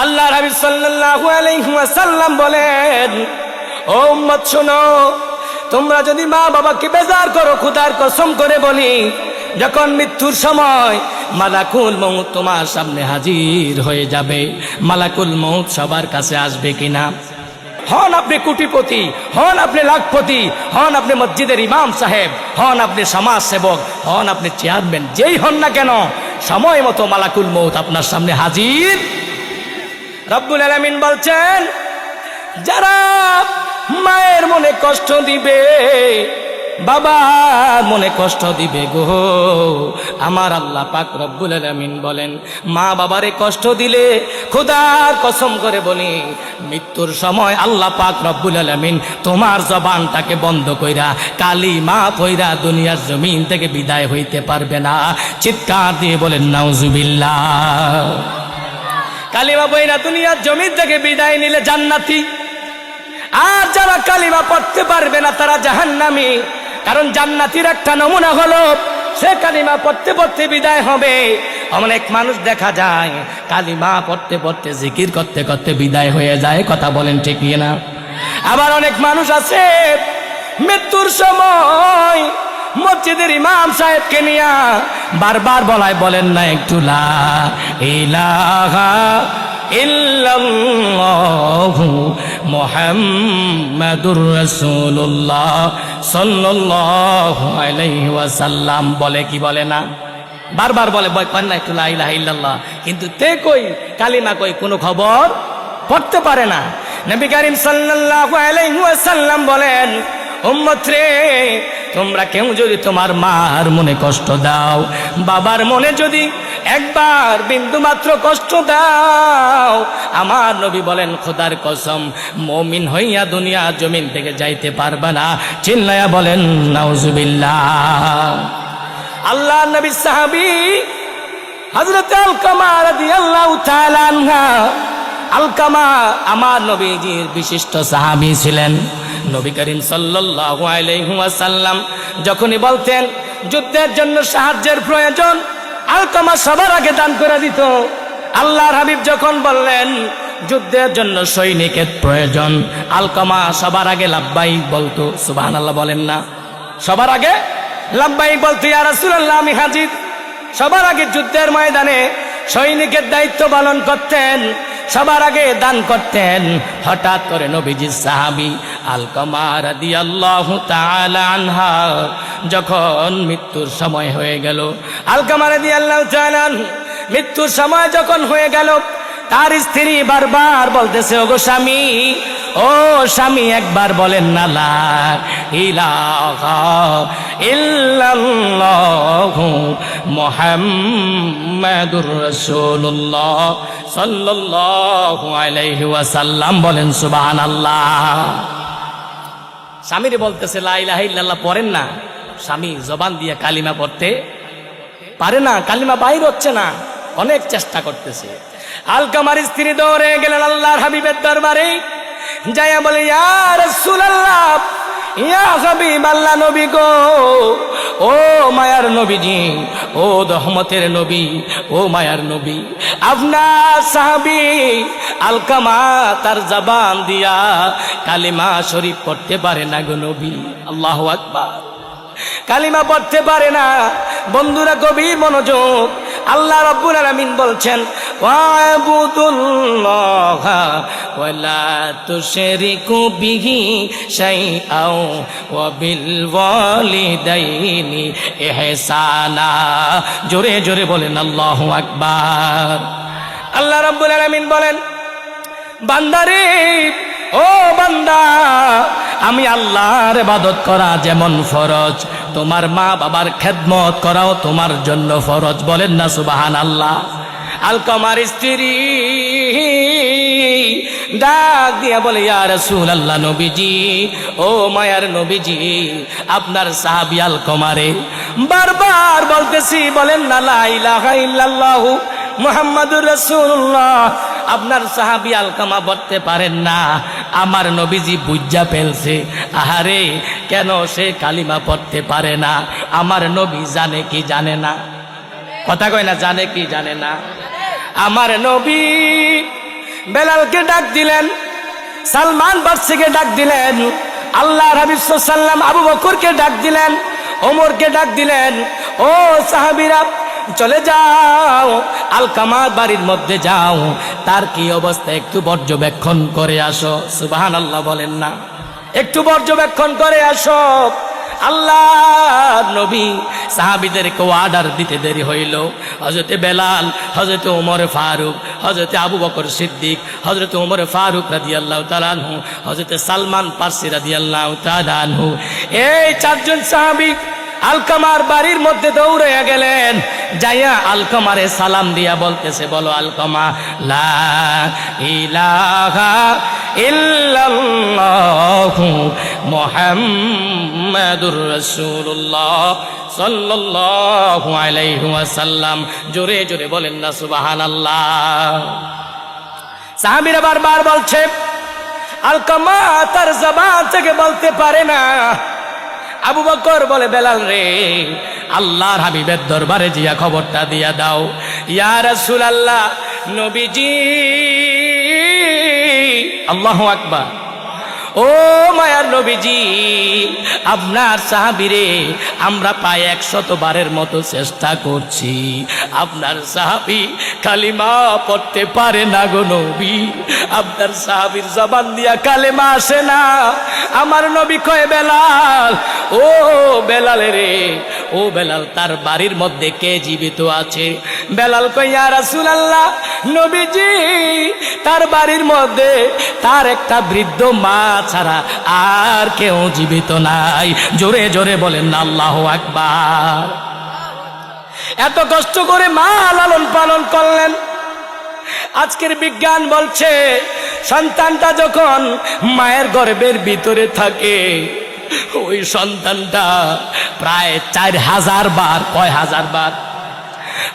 আল্লাহর হাবিব সাল্লাল্লাহু আলাইহি ওয়াসাল্লাম বলেন, ও উম্মত শোনো, তোমরা যদি মা বাবাকে বেজার করো, খোদার কসম করে বলি, যখন মৃত্যুর সময় মালাকুল মউত তোমার সামনে হাজির হয়ে যাবে, মালাকুল মউত সবার কাছে আসবে কিনা? হন আপনি কোটিপতি, হন আপনি লাখপতি, হন আপনি মসজিদের ইমাম সাহেব, হন আপনি সমাজ সেবক, হন আপনি চেয়ারম্যান, যেই হন না কেন, সময় মতো মালাকুল মউত আপনার সামনে হাজির। রব্বুল আলামিন বলছেন, যারা মায়ের মনে কষ্ট দিবে, বাবার মনে কষ্ট দিবে গো, আমার আল্লাহ পাক রব্বুল আলামিন বলেন, মা বাবারে কষ্ট দিলে খোদার কসম করে বলি, মৃত্যুর সময় আল্লাহ পাক রব্বুল আলামিন তোমার জবানটাকে বন্ধ কইরা কালিমা পয়রা দুনিয়ার জমিন থেকে বিদায় হইতে পারবে না। চিৎকার দিয়ে বলেন নাউজুবিল্লাহ। কালিমা পয়রা দুনিয়ার জমিন থেকে বিদায় নিলে জান্নাতি, আর যারা কালিমা পড়তে পারবে না তারা জাহান্নামী। কারণ জান্নাতীর একটা নমুনা হলো সে কালিমা পড়তে পড়তে বিদায় হবে। অনেক মানুষ দেখা যায় কালিমা পড়তে পড়তে জিকির করতে করতে বিদায় হয়ে যায়, কথা বলেন ঠিক না? আবার অনেক মানুষ আছে মৃত্যুর সময় মসজিদের ইমাম সাহেবকে নিয়া বারবার বলায়, বলেন না একটু লা ইলাহা ইল্লাল্লাহু মুহাম্মাদুর রাসূলুল্লাহ সাল্লাল্লাহু আলাইহি ওয়াসাল্লাম, বলে কি বলে না? বারবার বলে, কয় না একটু লা ইলাহা ইল্লাল্লাহ, কিন্তু তে কই কালিমা কই কোনো খবর পড়তে পারে না। নবী করিম সাল্লাল্লাহু আলাইহি ওয়াসাল্লাম বলেন, উম্মত রে, তোমরা কেউ যদি তোমার মার মনে কষ্ট দাও, বাবার মনে যদি একবার বিন্দু মাত্র কষ্ট দাও, আমার নবী বলেন খোদার কসম মুমিন হইয়া দুনিয়া জমিন থেকে যাইতে পারবে না। চিল্লায়া বলেন নাউজুবিল্লাহ। আল্লাহ নবী সাহাবী হযরত আলকামা রাদিয়াল্লাহু তাআলা আনহা, আলকামা আমার নবীজির বিশিষ্ট সাহাবী ছিলেন। নবী করিম সাল্লাল্লাহু আলাইহি ওয়াসাল্লাম যখনই বলতেন যুদ্ধের জন্য সাহায্যের প্রয়োজন, আলকামা সবার আগে দান করে দিত। আল্লাহর হাবিব যখন বললেন যুদ্ধের জন্য সৈনিকের প্রয়োজন, আলকামা সবার আগে লাব্বাইক বলতো। সুবহানাল্লাহ বলেন না? সবার আগে লাব্বাইক বলতো, ইয়া রাসূলুল্লাহ আমি হাজির। সবার আগে যুদ্ধের ময়দানে সৈনিকের দায়িত্ব পালন করতেন, সবার আগে দান করতেন। হঠাৎ করে নবীজির সাহাবী আলকামা রাদিয়াল্লাহু তাআলা আনহা যখন মৃত্যুর সময় হয়ে গেল, আলকামা রাদিয়াল্লাহু তাআলা মৃত্যুর সময় যখন হয়ে গেল, তার স্ত্রী বারবার বলতেছে, ওগো স্বামী, ও স্বামী, একবার বলেন না লা ইলাহা ইল্লাল্লাহু মুহাম্মাদুর রাসূলুল্লাহ সাল্লাল্লাহু আলাইহি ওয়াসাল্লাম, বলেন সুবহানাল্লাহ। স্বামীরে বলতেছে লা ইলাহা ইল্লাল্লাহ পড়েন না। স্বামী জবান দিয়ে কালিমা পড়তে পারে না, কালিমা বাইর হচ্ছে না, অনেক চেষ্টা করতেছে। আলকামার স্ত্রী দৌড়ে গেলেন আল্লাহর হাবিবের দরবারে, যাইয়া বলে, ইয়া রাসূলুল্লাহ, ইয়া হাবিবাল্লাহ, নবী গো, ও মায়ার নবীজি, ও রহমতের নবী, ও মায়ার নবী, আপনার সাহাবী আলকামা তার জবান দিয়া কালিমা শরীফ পড়তে পারে না গো নবী। আল্লাহু আকবার। কালিমা পড়তে পারে না। বন্ধুরা গভীর মনোযোগ, আল্লাহ রাব্বুল আলামিন বলছেন, ওয়াবুদুল্লাহা ওয়ালা তুশরিকু বিহি শাইআও ওয়া বিল ওয়ালিদাইনি ইহসানা। জোরে জোরে বলেন আল্লাহু আকবার। আল্লাহ রাব্বুল আলামিন বলেন, বান্দারে, ও বান্দা, আমি আল্লাহর ইবাদত করা যেমন ফরজ, তোমার মা বাবার খেদমত করাও তোমার জন্য ফরজ। বলেন না সুবহানাল্লাহ। আলকামার স্ত্রী ডাক দিয়া বলে, ইয়া রাসূলুল্লাহ, নবীজি, ও মায়ার নবীজি, আপনার সাহাবী আলকামারে বারবার বলতেছি, বলেন না লা ইলাহা ইল্লাল্লাহু মুহাম্মাদুর রাসূলুল্লাহ। আপনার সাহাবী আলকামা পড়তে পারেন না, আমার নবীজি বুঝা ফেলছে। আহারে, কেন সে কালিমা পড়তে পারে না? আমার নবী জানে কি জানে না? কথা কয় না, জানে কি জানে না? আমার নবী বেলালকে ডাক দিলেন, সালমান ফার্সিকে ডাক দিলেন, আল্লাহ হাবিব সাল্লাম আবু বকরকে ডাক দিলেন, ওমরকে ডাক দিলেন, ও সাহাবীরা চলে যাও, আলকামার বাড়ির মধ্যে যাও, তার কি অবস্থা একটু পর্যবেক্ষণ করে আসো। সুবহানাল্লাহ বলেন না, একটু পর্যবেক্ষণ করে আসো। আল্লাহ নবী সাহাবীদেরকে অর্ডার দিতে দেরি হইল। হযরতে বেলাল, হযরতে ওমর ফারুক, হযরতে আবু বকর সিদ্দিক, হযরতে ওমর ফারুক রাদিয়াল্লাহু তাআলা আনহু, হযরতে সালমান ফার্সি রাদিয়াল্লাহু তাআলা আনহু, এই চারজন সাহাবী আলকামার বাড়ির মধ্যে দৌড়াইয়া গেলেন। যাইয়া আলকামারে সালাম দিয়া বলতেছে, বলো আলকামা, লা ইলাহা ইল্লাল্লাহু মুহাম্মাদুর রাসূলুল্লাহ সাল্লাল্লাহু আলাইহি ওয়াসাল্লাম। জোরে জোরে বলেন না সুবহানাল্লাহ। সাহাবীরা বারবার বলছে, আলকামা তার জবান থেকে বলতে পারে না। আবু বকর বলে, বেলাল রে, আল্লাহর হাবিবের দরবারে জিয়া খবরটা দিয়া দাও। ইয়া রাসূলুল্লাহ, নবীজি, আল্লাহু আকবার, ও মায়ার নবীজি, আপনার সাহাবীরে আমরা প্রায় 100 বারের মতো চেষ্টা করছি, আপনার সাহাবী কালিমা পড়তে পারে না গো নবী, আপনার সাহাবীর জবান দিয়া কালেমা আসে না। আমার নবী কয়, বেলাল, ও বেলাল রে, ও বেলাল, তার বাড়ির মধ্যে কে জীবিত আছে? বেলাল কয়, ইয়া রাসূলুল্লাহ, নবীজি, তার বাড়ির মধ্যে তার একটা বৃদ্ধ মা ছাড়া আর কেউ জীবিত নাই। জোরে জোরে বলেন না আল্লাহু আকবার। এত কষ্ট করে মা লালন পালন করলেন। আজকের বিজ্ঞান বলছে, সন্তানটা যখন মায়ের গর্ভের ভিতরে থাকে, ওই সন্তানটা প্রায় 4000 বার, কয় হাজার বার,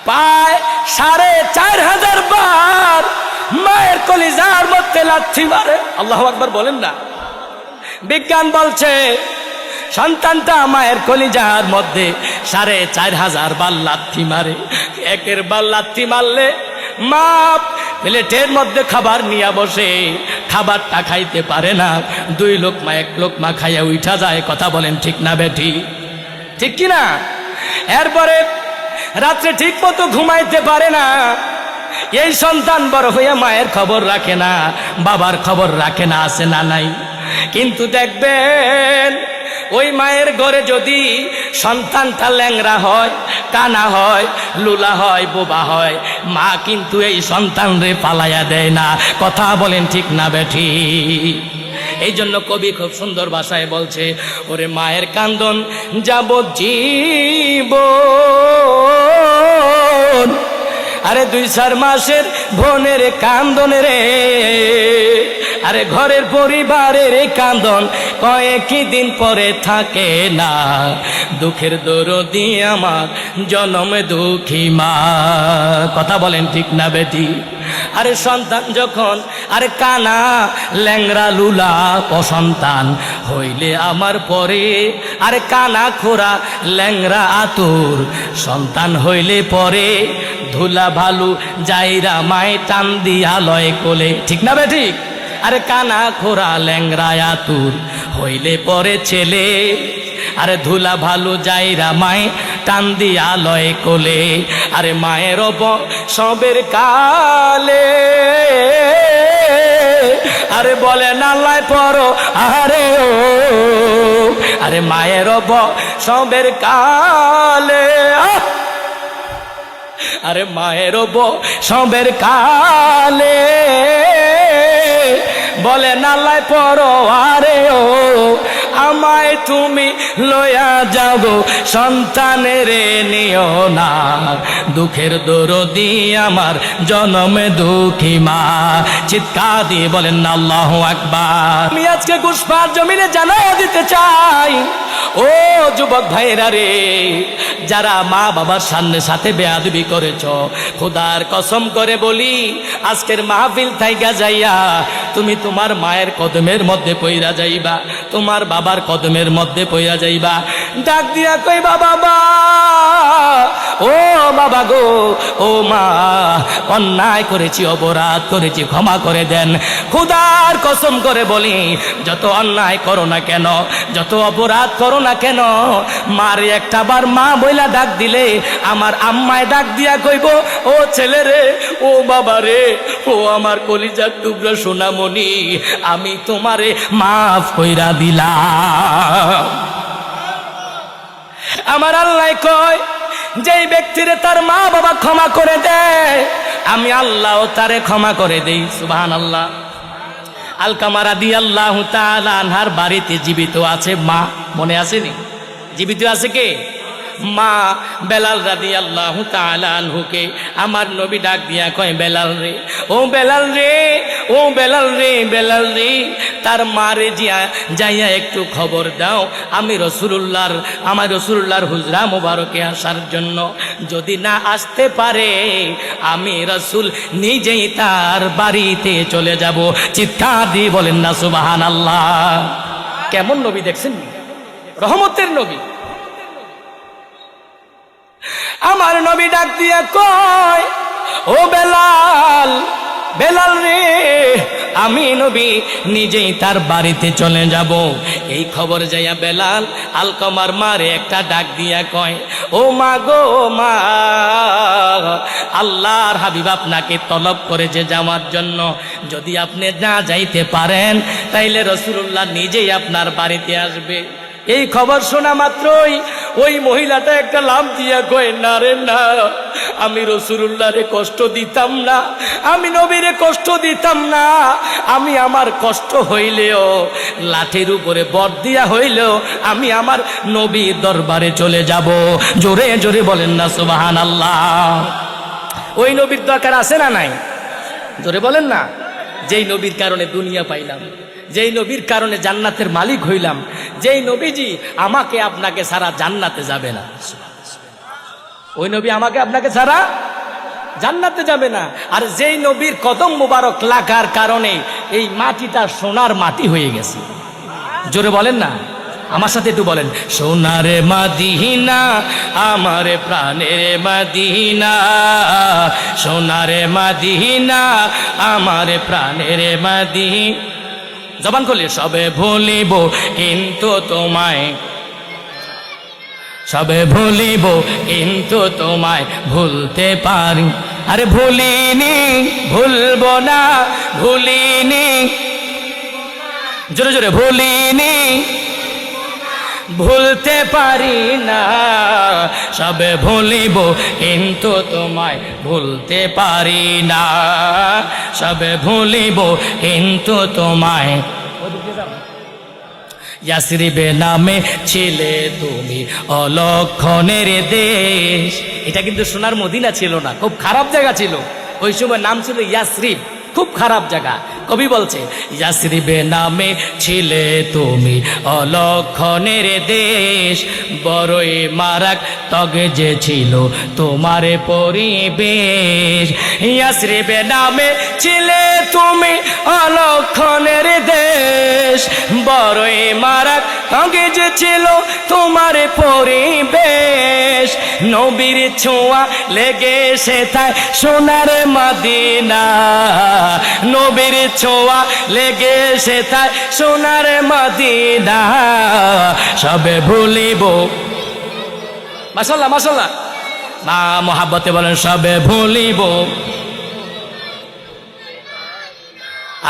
প্রায় 4500 বার মায়ের কলিজার মধ্যে লাথি মারে। আল্লাহু আকবার বলেন না। বিজ্ঞান বলছে, সন্তানটা মায়ের কলিজার মধ্যে 4500 বার লাথি মারে। একের বার লাথি মারলে মা প্লেটের মধ্যে খাবার নিয়ে বসে, খাবারটা খাইতে পারে না, 2 লোকমা 1 লোকমা খাইয়া উঠা যায়। কথা বলেন ঠিক না বেঠি? ঠিক কিনা? এরপরে রাত্রে ঠিক মতো ঘুমাইতে পারে না। এই সন্তান বড় হইয়া মায়ের খবর রাখে না, বাবার খবর রাখে না, আছে না নাই? কিন্তু দেখবেন, ওই মায়ের ঘরে যদি সন্তানটা ল্যাংড়া হয়, কানা হয়, লুলা হয়, বোবা হয়, মা কিন্তু এই সন্তান রে পালাইয়া দেয় না। কথা বলেন ঠিক না বেঠি? এই জন্য কবি খুব সুন্দর ভাষায় বলছে, ওরে মায়ের কান্দন যাবজ্জীবন, আরে 2-4 মাসের বোনের কান্দন রে, আরে ঘরের পরিবারের কান্দন কয়েকই দিন পরে থাকে না। দুঃখের দরদি আমার জনম দুঃখী মা। কথা বলেন ঠিক না বেটি? আরে সন্তান যখন আরে কানা ল্যাংরা লুলা অসন্তান হইলে আমার পরে, আরে কানা খোরা ল্যাংরা আতুর সন্তান হইলে পরে, ধুলা ভালু যাইরা মায় টান দিয়া লয় কোলে। ঠিক না বেঠিক? আরে কানা খোরা ল্যাংরা আতুর হইলে পরে ছেলে, আরে ধুলা ভালু যাইরা মায় টান দিয়া লয় কোলে। আরে মায়ের সবের কালে, আরে বলে নালায় পড়ো আরে ও, আরে মায়ের সবের কালে, আরে মায়ের সবের কালে, বলে নালায় পড়ো আরে ও, আমায় তুমি লয়া যাও সন্তানের নিও না, দুঃখের দরদি আমার জনমে দুঃখী মা। চিৎকার দিয়ে বলেন না আল্লাহু আকবার। আমি আজকে গুসপার জমিনে জানাইয়া দিতে চাই, ও যুবক ভাইরা রে, যারা মা বাবার সাথে বেয়াদবি করেছ, খোদার কসম করে বলি, আজকের মাহফিল থাইকা যাইয়া তুমি তোমার মায়ের কদমের মধ্যে পইরা যাইবা, তোমার বাবার কদমের মধ্যে পইরা যাইবা। ডাক দিয়া কই বাবা মা, ও বাবা গো, ও মা, অন্যায় করেছি, অপরাধ করেছি, ক্ষমা করে দেন। খোদার কসম করে বলি, যত অন্যায় করো না কেন, যত অপরাধ করো না কেন, মারে একটা বার মা বইলা ডাক দিলে আমার আম্মায় ডাক দিয়া কইব, ও ছেলে রে, ও বাবা রে, ও আমার কলিজার টুকরা সোনামণি, আমি তোমারে মাফ কইরা দিলাম। আমার আল্লাহ কয়, যেই ব্যক্তিরে তার মা বাবা ক্ষমা করে দেয়, আমি আল্লাহ তারে ক্ষমা করে দেই। সুবহানাল্লাহ। আলকামা রাদিয়াল্লাহু তাআলা আনহার বাড়িতে জীবিত আছে মা, মনে আসেনি? জীবিত আছে কে? মা। বেলাল রাদিয়াল্লাহু তাআলা আনহুকে আমার নবী ডাক দিয়া কয়, বেলাল রে, ও বেলাল রে, ও বেলাল রে, বেলাল রে, তার মারে যাইয়া একটু খবর দাও, আমি রাসূলুল্লাহর, আমার রাসূলুল্লাহর হুজরা মোবারকে আসার জন্য, যদি না আসতে পারে আমি রাসূল নিজেই তার বাড়িতে চলে যাব। চিৎকার দিয়ে বলেন না সুবহানাল্লাহ। কেমন নবী দেখছেন? রহমতের নবী। আমার নবী ডাক দিয়া কয়, ও বেলাল, বেলাল রে, আমি নবী নিজেই তার বাড়িতে চলে যাব। এই খবর যাইয়া বেলাল আলকামার মারে একটা ডাক দিয়া কয়, ও মা গো মা, আল্লাহর হাবিব আপনাকে তলব করেছে যাওয়ার জন্য, যদি আপনি না যাইতে পারেন তাইলে রাসূলুল্লাহ নিজেই আপনার বাড়িতে আসবে। এই খবর শোনা মাত্রই ওই মহিলাটা একটা লাফ দিয়া কয়, না রে না, আমি রাসূলুল্লাহরে কষ্ট দিতাম না, আমি নবীরে কষ্ট দিতাম না, আমি আমার কষ্ট হইলেও লাঠির উপরে বর দিয়া হইলেও আমি আমার নবীর দরবারে চলে যাব। জোরে জোরে বলেন না সুবহানাল্লাহ। ওই নবীর দরকার আছে না নাই? জোরে বলেন না। যেই নবীর কারণে দুনিয়া পাইলাম, যেই নবীর কারণে জান্নাতের মালিক হইলাম, যেই নবীজি আমাকে আপনাকে ছাড়া জান্নাতে যাবে না, ওই নবী আমাকে আপনাকে ছাড়া জান্নাতে যাবে না। আর যেই নবীর কদম মুবারক লাগার কারণে এই মাটিটা সোনার মাটি হয়ে গেছে। জোরে বলেন না, আমার সাথে একটু বলেন, সোনারে মদিনা আমার প্রাণের মদিনা, সোনারে মদিনা আমার প্রাণের মদিনা। জবান করলে সবে ভুলিব কিন্তু তোমায়, সবে ভুলিব কিন্তু তোমায় ভুলতে পারি। আরে ভুলিনি, ভুলবো না, ভুলিনি, জোরে জোরে, ভুলিনি, ভুলতে পারি না, সবে ভুলিব কিন্তু তোমায় ভুলতে পারি না, সবে ভুলিব কিন্তু তোমায়। ইয়াসরিবে নামে ছিলে তুমি অলক্ষণের দেশ। এটা কিন্তু সোনার মদিনা ছিল না, খুব খারাপ জায়গা ছিল। ওই সময় নাম ছিল ইয়াসরিব, খুব খারাপ জায়গা। কবি বলছে, ইয়াসরিবে নামে ছিলে তুমি অলক্ষণের দেশ, বড়ই মারাক তগে যে ছিল তোমার পরিবেশ। ইয়াসরিবে নামে ছিলে তুমি অলক্ষণের দেশ, বড়ই মারাক তগে যে ছিল তোমার পরিবেশ। নবীর ছোঁয়া লেগে সেথায় সোনার মদিনা, নবীর ছোঁয়া লেগে সেথায় সোনার মদিনা, সবে ভুলিব। মাশাআল্লাহ মাশাআল্লাহ, মা মোহাব্বতে বলেন সবে ভুলিব।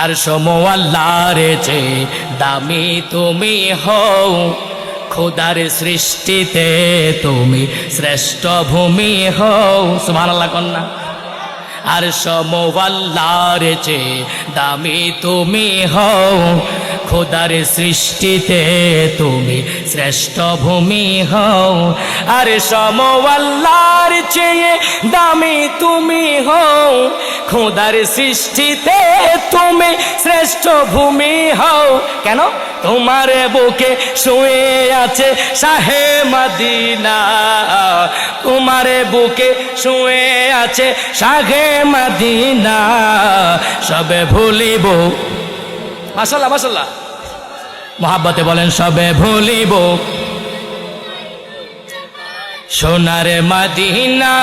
আর সমো আল্লাহর চেয়ে দামি তুমি হও, খোদার সৃষ্টিতে তুমি শ্রেষ্ঠ ভূমি হও। সুবহানাল্লাহ কন্যা। আর সমো আল্লাহর চেয়ে দামি তুমি হও, খোদার সৃষ্টিতে তুমি শ্রেষ্ঠ ভূমি হও। আর সমো আল্লাহর চেয়ে দামি তুমি হও, খোদার সৃষ্টিতে তুমি শ্রেষ্ঠ ভূমি হও। কেন? তোমার বুকে শুয়ে আছে শাহে মদিনা, তোমার বুকে শুয়ে আছে শাহে মদিনা, সবে ভুলিব। মাশাআল্লাহ মাশাআল্লাহ, মোহাব্বতে বলেন সবে ভুলিব। সোনার মদিনা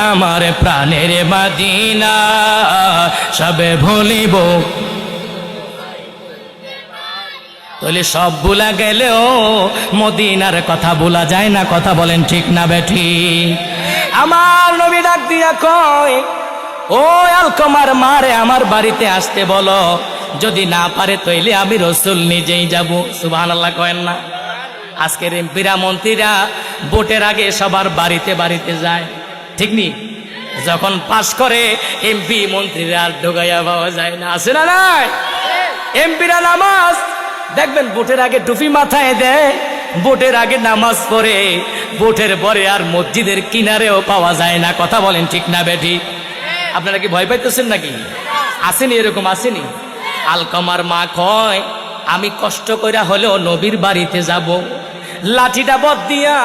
আমার প্রাণের মদিনা সবে ভুলিব তাহলে সব ভুলা গেলেও মদিনার কথা ভুলা যায় না কথা বলেন ঠিক না বেঠি আমার নবী ডাক দিয়া কয় ও আলকমার মারে আমার বাড়িতে আসতে বলো যদি না পারে তাইলে আমি রসুল নিজেই যাব সুবহানাল্লাহ কয়েন না আজকের এমপিরা মন্ত্রীরা ভোটের আগে সবার বাড়িতে বাড়িতে যায় ঠিক নি যখন পাশ করে এমপি মন্ত্রীরা আর ঢোকাইয়া পাওয়া যায় না আছে না নাই এমপিরা নামাজ দেখবেন ভোটের আগে টুপি মাথায় দেয় ভোটের আগে নামাজ পড়ে ভোটের পরে আর মসজিদের কিনারেও পাওয়া যায় না কথা বলেন ঠিক না বেঠি আপনারা কি ভয় পাইতেছেন নাকি আসেনি এরকম আসেনি আলকমার মা কয় আমি কষ্ট কইরা হলেও নবীর বাড়িতে যাব লাঠিটা বদ দিয়া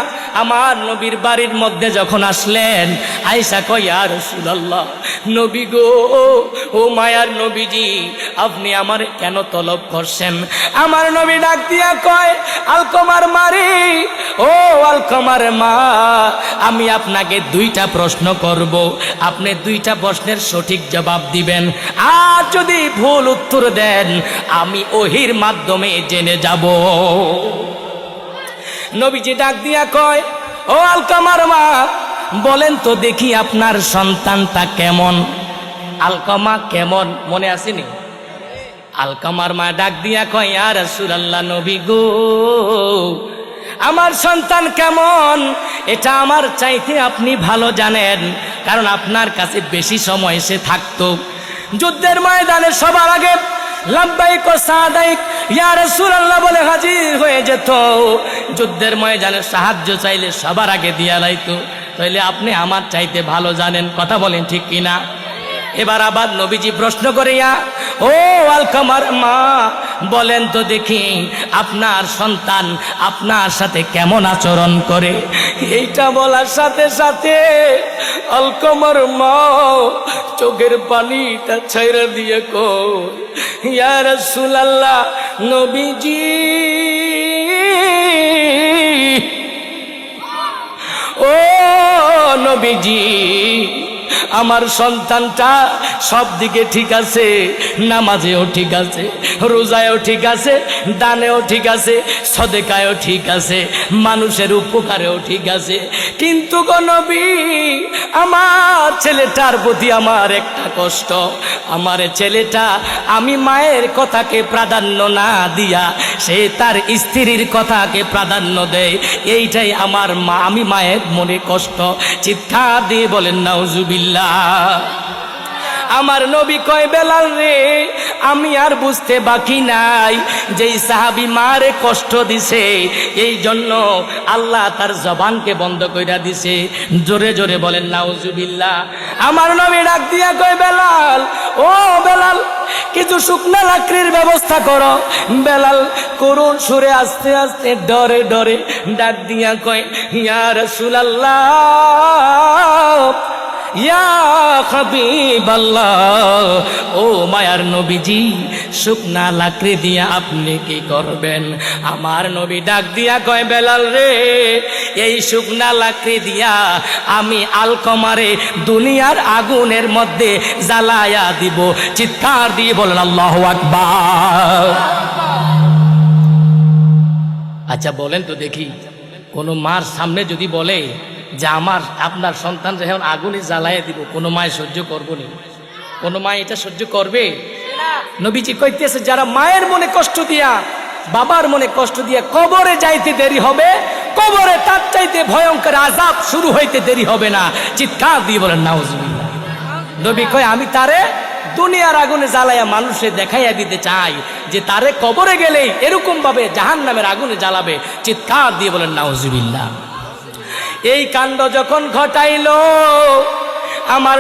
আমার নবীর বাড়ির মধ্যে যখন আসলেন আয়েশা কয় ইয়া রাসূলুল্লাহ নবী গো ও মায়ার নবীজি আপনি আমার কেন তলব করছেন আমার নবী ডাক দিয়া কয় আলকমার মারি ও আলকমার মা আমি আপনাকে দুইটা প্রশ্ন করব আপনি দুইটা প্রশ্নের সঠিক জবাব দিবেন আর যদি ভুল উত্তর দেন আমি ওহির মাধ্যমে জেনে যাব নবীজি ডাক দিয়া কয় ও আলকমার মা বলেন তো দেখি আপনার সন্তানটা কেমন আলকমা কেমন মনে আসেনি আলকমার মা ডাক দিয়া কয় ইয়া রাসূলুল্লাহ নবী গো আমার সন্তান কেমন এটা আমার চাইতে আপনি ভালো জানেন কারণ আপনার কাছে বেশি সময় সে থাকতো যুদ্ধের ময়দানে সবার আগে লাব্বাইক ও সাদাইক ইয়া রাসূলুল্লাহ বলে হাজির হয়ে যেত যুদ্ধের ময়দানে সাহায্য চাইলে সবার আগে দিয়া লাইতো তাইলে আপনি আমার চাইতে ভালো জানেন কথা বলেন ঠিক কিনা এবার আবার নবীজি প্রশ্ন করিয়া ও আলকমার মা বলেন তো দেখি আপনার সন্তান আপনার সাথে কেমন আচরণ করে এইটা বলার সাথে সাথে আলকমার মা চোখের পানিটা ছাইরা দিয়ে কয় ইয়া রাসূলুল্লাহ নবীজি ও নবীজি আমার সন্তানটা সব দিকে ঠিক আছে নামাজেও ঠিক আছে রোজায়ও ঠিক আছে দানেও ঠিক আছে সদকায়ও ঠিক আছে মানুষের উপকারেও ঠিক আছে কিন্তু গো নবী আমার ছেলেটার প্রতি আমার একটা কষ্ট আমার ছেলেটা আমি মায়ের কথাকে প্রাধান্য না দিয়া সে তার স্ত্রীর কথাকে প্রাধান্য দেয় এইটাই আমার মা আমি মায়ের মনে কষ্ট চিৎকার দিয়ে বলেন নাউজুবিল্লাহ আমার নবী কয় বেলাল রে আমি আর বুঝতে বাকি নাই যেই সাহাবী মারে কষ্ট দিছে এই জন্য আল্লাহ তার জবানকে বন্ধ কইরা দিছে জোরে জোরে বলেন নাউজুবিল্লাহ আমার নবী ডাক দিয়া কয় বেলাল ও বেলাল কিছু শুকনা লাকড়ির ব্যবস্থা করো বেলাল করুণ সুরে আস্তে আস্তে ডরে ডরে ডাক দিয়া কয় ইয়া রাসূলুল্লাহ ইয়া হাবিবাল্লাহ ও মায়ার নবীজি শুকনা লাকড়ি দিয়া আপনি কি করবেন আমার নবী ডাক দিয়া কয় বেলাল রে এই শুকনা লাকড়ি দিয়া আমি আলকমারে দুনিয়ার আগুনের মধ্যে জ্বালায়া দিব চিৎকার দিয়ে বলেন আল্লাহু আকবার আচ্ছা বলেন তো দেখি কোন মার সামনে যদি বলে যে আপনার সন্তান যখন আগুনে জ্বালাইয়া দিব কোনো মায় সহ্য করবো না কোনো মা এটা সহ্য করবে নবীজি কইতেছে যারা মায়ের মনে কষ্ট দিয়া বাবার মনে কষ্ট দিয়া কবরে যাইতে দেরি হবে কবরে তার চাইতে ভয়ঙ্কর আযাব শুরু হইতে দেরি হবে না চিৎকার দিয়ে বলেন নাউজুবিল্লাহ নবী কয় আমি তারে দুনিয়ার আগুনে জ্বালাইয়া মানুষে দেখাইয়া দিতে চাই যে তারে কবরে গেলেই এরকম ভাবে জাহান্নামের আগুনে জ্বালাবে চিৎকার দিয়ে বলেন নাউজুবিল্লাহ এই কাণ্ড যখন ঘটাইল আমার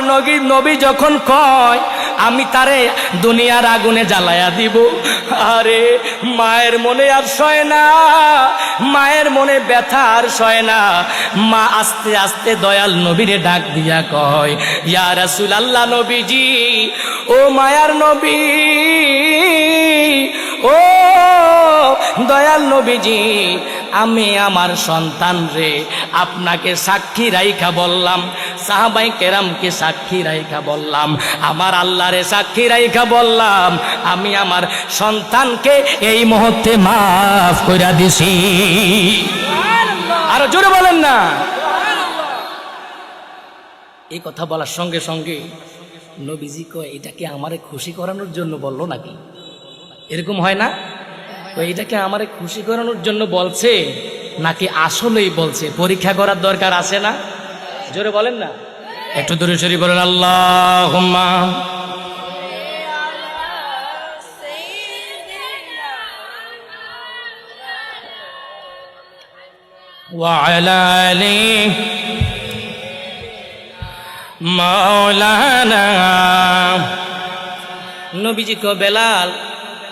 নবী যখন কয় আমি তারে দুনিয়ার আগুনে জ্বালায়া দিব আরে মায়ের মনে আর সয় না মায়ের মনে ব্যথা আর সয় না মা আস্তে আস্তে দয়াল নবীরে ডাক দিয়া কয় ইয়া রাসূলুল্লাহ নবীজি ও মায়ার নবী ও দয়াল নবীজি, আমি আমার সন্তান রে আপনাকে সাক্ষী রাইখা বললাম, সাহাবাই কেরামকে সাক্ষী রাইখা বললাম, আমার আল্লাহরে সাক্ষী রাইখা বললাম, আমি আমার সন্তানকে এই মুহূর্তে মাফ কইরা দিছি। আরো জোরে বলেন না। এই কথা বলার সঙ্গে সঙ্গে নবীজি কয়, এটাকে আমারে খুশি করানোর জন্য বললো নাকি? এরকম হয় না? এইটাকে আমারে খুশি করানোর জন্য বলছে নাকি আসলেই বলছে? পরীক্ষা করার দরকার আছে না? জোরে বলেন না, একটু দূরে সরি বলেন আল্লাহুম্মা। ওয়া আলা আলি মাওলানা। নবীজি কো, বেলাল,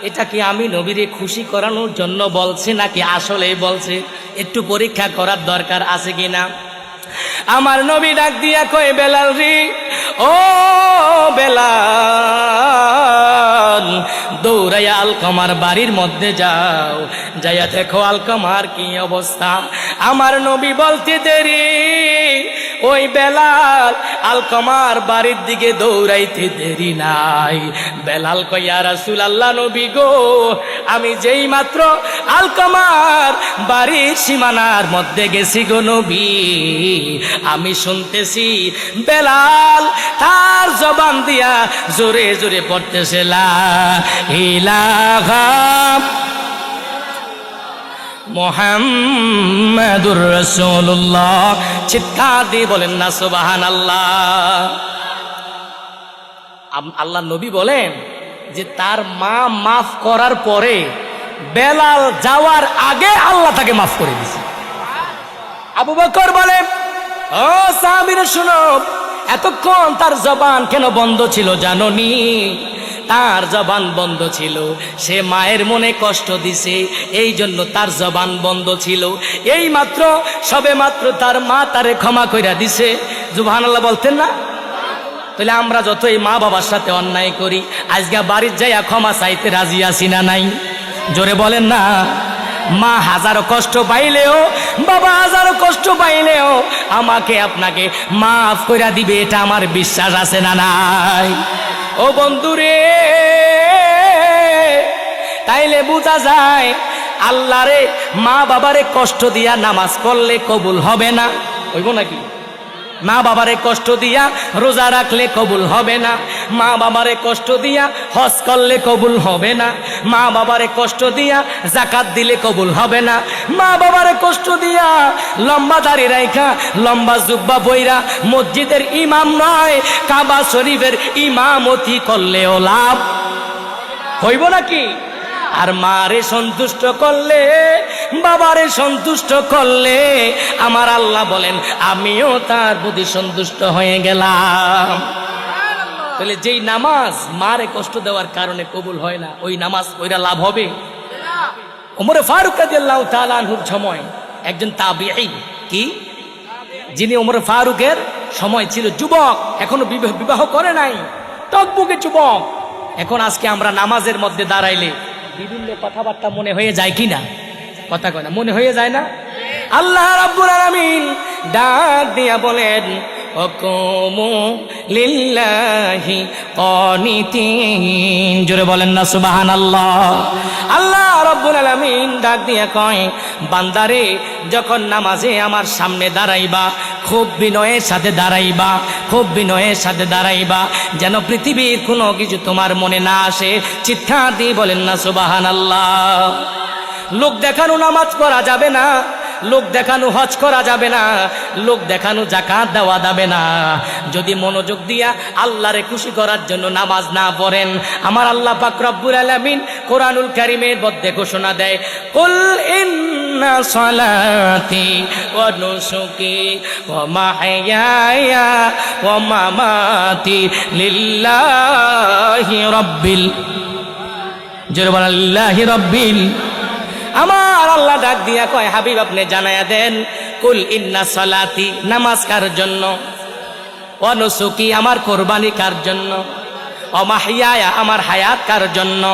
এটা কি আমি নবীরে খুশি করানোর জন্য বলছে নাকি আসলেই বলছে? একটু পরীক্ষা করার দরকার আছে কিনা। আমার নবী ডাক দিয়া কয়, বেলাল রে, ও বেলাল, দৌড়াইয়া আলকামার বাড়ির মধ্যে যাও, যাইয়া দেখো আলকামার কি অবস্থা। আমার নবী বলতে দেরি, ওই বেলাল আলকামার বাড়ির দিকে দৌড়াইতে দেরি নাই। বেলাল কয়, ইয়া রাসূলুল্লাহ, নবী গো, আমি যেই মাত্র আলকামার বাড়ির সীমানার মধ্যে গেছি গো নবী, আমি শুনতেছি বেলাল তার জবান দিয়া জোরে জোরে পড়তেছে লা ইলাহা মুহাম্মাদুর রাসূলুল্লাহ। চিৎকার দিয়ে বলেন না সুবহানাল্লাহ। আল্লাহ নবী বলেন যে তার মা মাফ করার পরে বেলাল যাওয়ার আগে আল্লাহ তাকে মাফ করে দিয়েছে। আবু বকর বলেন, ও সাহাবীরা শুনো, এতক্ষণ তার জবান কেন বন্ধ ছিল জানোনি? তার জবান বন্ধ ছিল, সে মায়ের মনে কষ্ট দিছে, এই জন্য তার জবান বন্ধ ছিল। এই মাত্র সবে মাত্র তার মা তারে ক্ষমা কইরা দিছে। সুবহানাল্লাহ বলতেন না? তাহলে আমরা যতই মা বাবার সাথে অন্যায় করি, আজকে বাড়ির যাইয়া ক্ষমা চাইতে রাজি আছি না নাই? জোরে বলেন না। মা হাজারো কষ্ট পাইলেও, বাবা হাজারো কষ্ট পাইলেও আমাকে আপনাকে মাফ কইরা দিবে, এটা আমার বিশ্বাস আছে না নাই? ও বন্ধুরে, তাইলে বোঝা যায় আল্লাহরে মা বাবারে কষ্ট দিয়া নামাজ পড়লে কবুল হবে না। হইব নাকি? মা বাবারে কষ্ট দিয়া রোজা রাখলে কবুল হবে না, মা বাবারে কষ্ট দিয়া হজ করলে কবুল হবে না, মা বাবারে কষ্ট দিয়া যাকাত দিলে কবুল হবে না, মা বাবারে কষ্ট দিয়া লম্বা দাড়ি রাইখা লম্বা জুব্বা বইরা মসজিদের ইমাম নয় কাবা শরীফের ইমামতি করলেও লাভ হইব নাকি? আর মারে সন্তুষ্ট করলে, বাবারে সন্তুষ্ট করলে আমার আল্লাহ বলেন আমিও তার প্রতি সন্তুষ্ট হয়ে গেলাম। তাহলে যেই নামাজ মারে কষ্ট দেওয়ার কারণে কবুল হয় না, ওই নামাজ ওইরা লাভ হবে? ওমরে ফারুক রাদিয়াল্লাহু তাআলা আনহুর সময় একজন তাবিঈ, কি যিনি ওমরে ফারুকের সময় ছিল যুবক, এখনো বিবাহ করে নাই, টকবুকে যুবক। এখন আজকে আমরা নামাজের মধ্যে দাঁড়াইলে বিভিন্ন কথাবার্তা মনে হয়ে যায় কি না? কথা কয় না, মনে হয়ে যায় না? আল্লাহ রাব্বুল আলামিন ডাক দিয়া বলেন, ওয়াকুমু লিল্লাহি কানিতিন। জোরে বলেন না সুবহানাল্লাহ। আল্লাহ রাব্বুল আলামিন ডাক দিয়া কয়, বান্দারে যখন নামাজে আমার সামনে দাঁড়াইবা, খুব বিনয়ের সাথে দাঁড়াইবা, খুব বিনয়ের সাথে দাঁড়াইবা, যেন পৃথিবীর কোনো কিছু তোমার মনে না আসে। চিৎকার দিয়ে বলেন না সুবহানাল্লাহ। লোক দেখানো নামাজ পড়া যাবে না, লোক দেখানো হজ করা যাবে না, লোক দেখানো যাকাত দেওয়া যাবে না। যদি মনোযোগ দিয়া আল্লাহরে খুশি করার জন্য নামাজ না পড়েন, আমার আল্লাহ পাক রব্বুল আলামিন কোরআনুল কারীমের মধ্যে ঘোষণা দেয়, কুল ইন্না সালাতি ওয়া নুসুকি ওয়া মাহইয়ায়া ওয়া মামাতি লিল্লাহি রাব্বিল, জোরে বলেন লিল্লাহি রাব্বিল। আমার আল্লাহ ডাক দিয়া কয়, হাবিব আপনি জানায়া দেন, কুল ইন্না সালাতি, নামাজ কার জন্য, ওয়া নুসুকি, আমার কোরবানি কার জন্য, ওয়া মাহইয়ায়া, আমার হায়াত কার জন্য,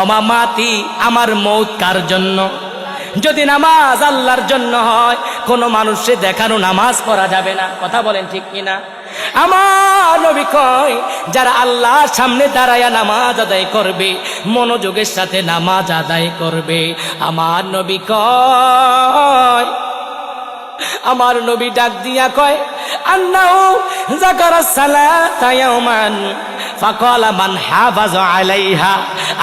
অমামাতি, আমার মৌত কার জন্য? যদি নামাজ আল্লাহর জন্য হয়, কোনো মানুষে দেখানো নামাজ পড়া যাবে না। কথা বলেন ঠিক কিনা? আমার নবী কয়, যারা আল্লাহর সামনে দাঁড়ায়া নামাজ আদায় করবে, মনোযোগের সাথে নামাজ আদায় করবে, আমার নবী কয়, আমার নবী ডাক দিয়া কয়, আন্নাহু যাকারাস সালাতা ইয়াওমান ফাকালা মান হাফাযা আলাইহা।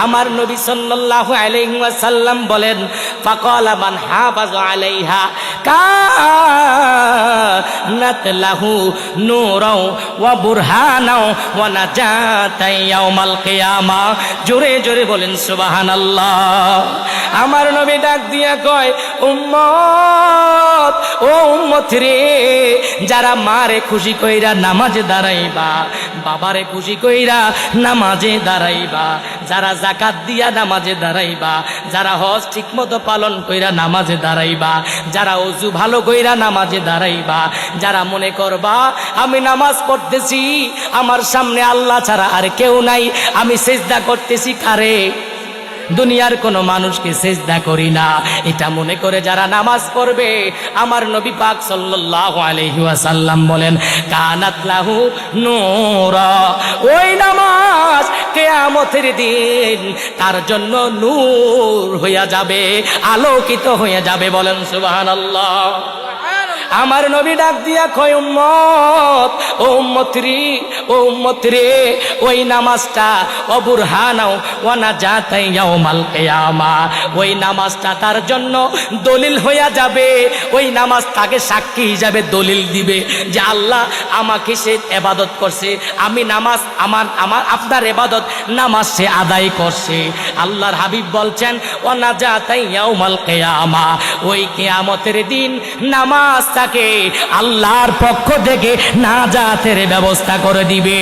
আমার নবী সাল্লাল্লাহু আলাইহি ওয়াসাল্লাম বলেন, ফাকালা মান হাফাযা আলাইহা কানাত লাহু নূরাও ওয়া বুরহানাও ওয়া নাজাতান ইয়াউমাল কিয়ামা। জোরে জোরে বলেন সুবহানাল্লাহ। আমার নবী ডাক দিয়া কয়, উম্মত, ও উম্মত রে, যারা মারে খুশি কইরা নামাজে দাঁড়াইবা, বাবারে খুশি কইরা নামাজে দাঁড়াইবা, যারা যাকাত দিয়া নামাজে দাঁড়াইবা, যারা হজ ঠিকমতো পালন কইরা নামাজে দাঁড়াইবা, যারা ওযু ভালো কইরা নামাজে দাঁড়াইবা, যারা মনে করবা আমি নামাজ পড়তেছি, আমার সামনে আল্লাহ ছাড়া আর কেউ নাই, আমি সিজদা করতেছি কারে? দুনিয়ার কোনো মানুষকে সিজদা করি না, এটা মনে করে যারা নামাজ পড়বে, আমার নবী পাক সাল্লাল্লাহু আলাইহি ওয়াসাল্লাম বলেন, কানাত লাহু নূরা, ওই নামাজ কিয়ামতের দিন তার জন্য নূর হইয়া যাবে, আলোকিত হয়ে যাবে। বলেন সুবহানাল্লাহ। আমার নবী ডাক দিয়া কয়, উম্মত, ও উম্মত রে, ও উম্মত রে, ওই নামাজটা অবুরহানাও ওয়া নাজাতান ইয়াউমাল কিয়ামা, ওই নামাজটা তার জন্য দলিল হইয়া যাবে। ওই নামাজ তাকে সাক্ষী হিসাবে দলিল দিবে যে আল্লাহ আমাকে সে ইবাদত করছে, আমি নামাজ আমার আপনার ইবাদত নামাজ সে আদায় করছে। আল্লাহর হাবিব বলছেন, ওয়া নাজাতান ইয়াউমাল কিয়ামা, ওই কিয়ামতের দিন নামাজ তাকে আল্লাহর পক্ষ থেকে নাজাতের ব্যবস্থা করে দিবে।